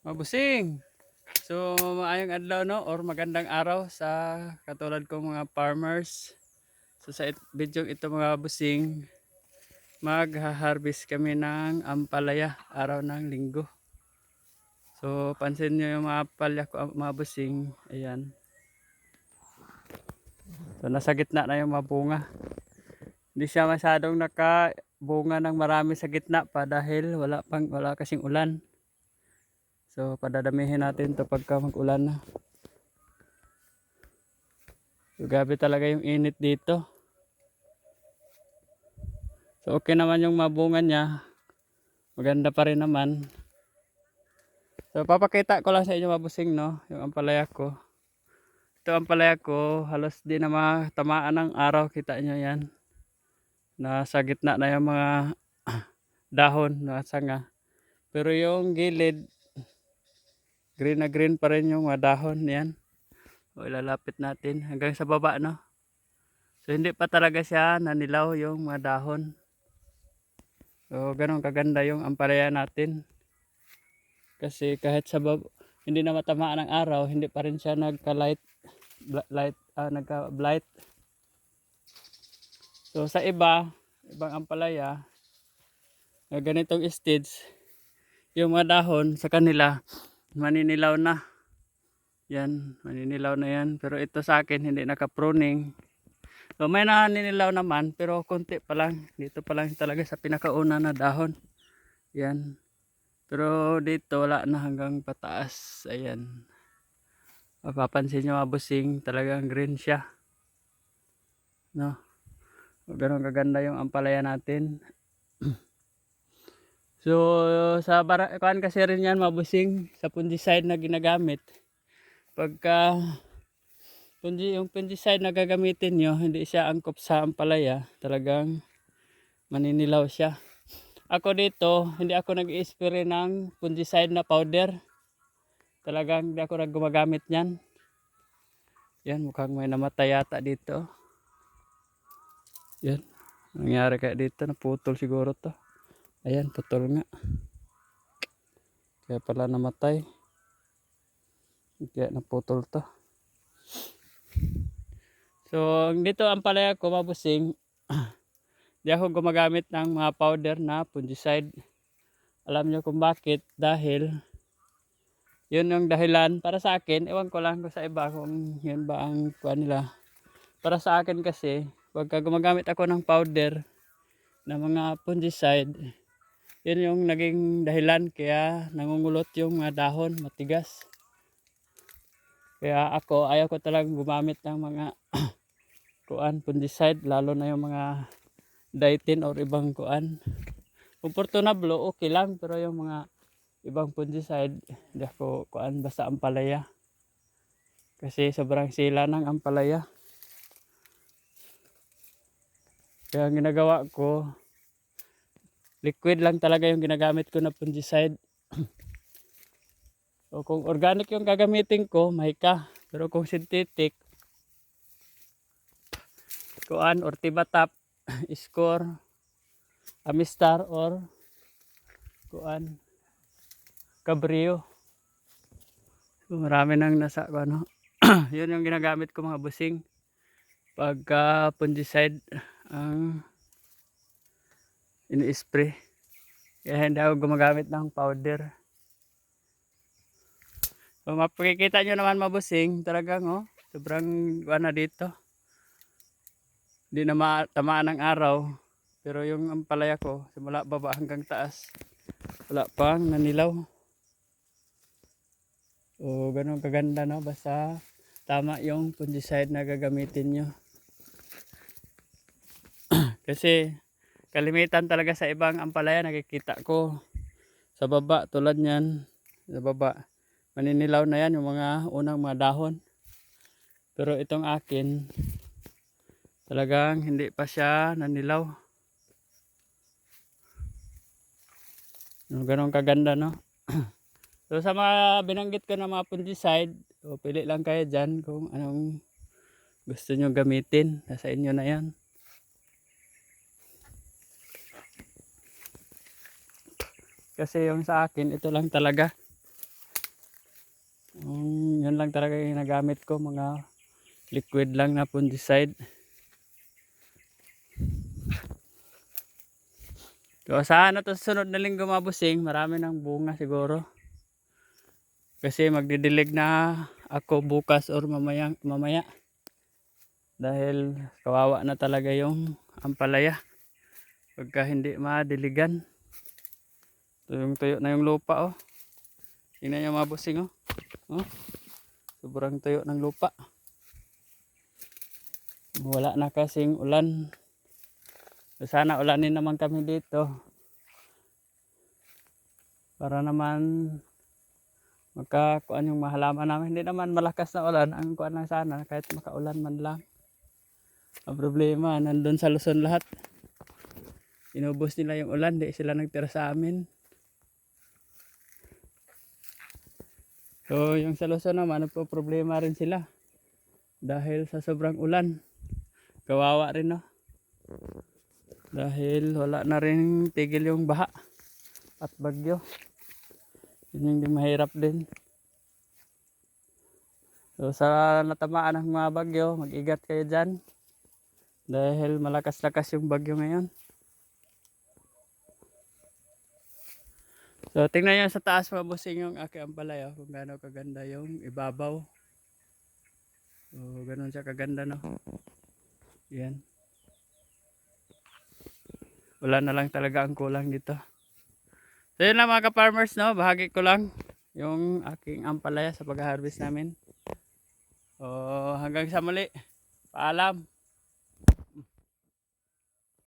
Mabusing. So, maayong adlaw no or magandang araw sa katulad kong mga farmers. So sa video ito mga busing, mag-harvest kami ng ampalaya araw ng linggo. So pansin niyo yung mga palya ko mga busing, ayan. So nasa gitna na yung mga bunga. Hindi siya masyadong nakabunga ng marami sa gitna pa dahil wala kasing ulan. So padadamihin natin 'to pagka mag-ulan na. So, gabi talaga yung init dito. So okay naman yung mabunga niya. Maganda pa rin naman. So papakita ko lang sa inyo mabusing no, yung ampalaya ko. Ito ampalaya ko, halos di na matamaan ng araw, kita nyo yan. Nasa gitna na yung mga dahon na sanga. Pero yung gilid, green na green pa rin yung mga dahon yan. O ilalapit natin hanggang sa baba no. So hindi pa talaga siya nanilaw yung mga dahon. So ganun kaganda yung ampalaya natin. Kasi kahit sa hindi na matamaan ng araw, hindi pa rin siya nagka-blight. So sa ibang ampalaya, na ganitong stage, yung mga dahon sa kanila maninilaw na. Yan, maninilaw na yan. Pero ito sa akin hindi naka-pruning. So may naninilaw naman pero konti pa lang. Dito pa lang talaga sa pinakauna na dahon. Yan. Pero dito wala na hanggang pataas. Ayan. Mapapansin nyo mga busing, talagang green siya. No? Ganun kaganda yung ampalaya natin. So sa kuan kasi rin yan mga busing, sa fungicide na ginagamit. Pagka yung fungicide na gagamitin nyo, hindi siya angkop sa ampalaya, talagang maninilaw siya. Ako dito, hindi ako nag-i-spray ng fungicide na powder. Talagang hindi ako gumagamit niyan. Yan, mukhang may namatay yata dito. Yan, nangyari kaya dito, naputol siguro to. Ayan, putol nga. Kaya pala namatay. Kaya naputol to. So, dito ang palaya ko mabusing. Di ako gumagamit ng mga powder na fungicide. Alam nyo kung bakit? Dahil yun yung dahilan para sa akin. Ewan ko lang kung sa iba kung yun ba ang kuha nila. Para sa akin kasi, pagka gumagamit ako ng powder na mga fungicide, yun yung naging dahilan kaya nangungulot yung mga dahon, matigas. Kaya ako, ayaw ko talagang gumamit ng mga kuan fungicide, lalo na yung mga Daitin or ibang kuan. Kung Fortunablo, okay lang, pero yung mga ibang fungicide, hindi ako kuan, basta ampalaya. Kasi sobrang sila ng ampalaya. Kaya ang ginagawa ko, liquid lang talaga yung ginagamit ko na fungicide. So kung organic yung gagamitin ko, mahika. Pero kung synthetic, kuan, Ortibatap, Score, Amistar, or kuan, Cabrio. So marami nang nasa ano. Yun yung ginagamit ko mga busing. Pagka fungicide ang ini-spray. Kaya hindi ako gumagamit ng powder. So mapakikita nyo naman mabusing, talagang sobrang na dito. Hindi na matamaan ng araw. Pero yung ampalaya ko, simula baba hanggang taas, wala pang nanilaw. O ganun kaganda no, basta tama yung fungicide na gagamitin nyo. Kasi kalimitan talaga sa ibang ampalaya nakikita ko sa baba, tulad nyan, sa baba maninilaw na yan yung mga unang mga dahon. Pero itong akin talagang hindi pa siya nanilaw. Ganun kaganda no. So sa mga binanggit ko na mga fungicide, so pili lang kayo dyan kung anong gusto nyo gamitin. Nasa inyo na yan. Kasi yung sa akin, ito lang talaga. Yan lang talaga yung nagamit ko, mga liquid lang na fungicide. So sana to sa sunod na linggo mga bossing, marami ng bunga siguro. Kasi magdidilig na ako bukas or mamaya. Dahil kawawa na talaga yung ampalaya pagka hindi madiligan. Tuyong-tuyo na yung lupa oh. Tingnan nyo mga bossing oh. Oh. Sobrang tuyo ng lupa. Wala na kasing ulan. Sana ulanin naman kami dito. Para naman magkakuan yung mahalaman namin. Hindi naman malakas na ulan. Ang kuan lang sana kahit makaulan man lang. Ang problema nandun sa Luzon lahat. Inubos nila yung ulan. Di sila nagtira sa amin. So yung sa Luzon naman nagpo-problema rin sila. Dahil sa sobrang ulan. Kawawa rin no. Dahil wala na rin tigil yung baha at bagyo. Yun yung mahirap din. So sa natamaan ng mga bagyo, mag-igat kayo dyan. Dahil malakas-lakas yung bagyo ngayon. So tingnan nyo sa taas mga bossing yung aking ampalaya. Kung gaano kaganda yung ibabaw. So ganun siya kaganda no. Yan. Wala na lang talaga ang kulang dito. So yun lang mga ka-farmers no. Bahagi ko lang yung aking ampalaya sa pag-harvest namin. So hanggang sa muli. Paalam.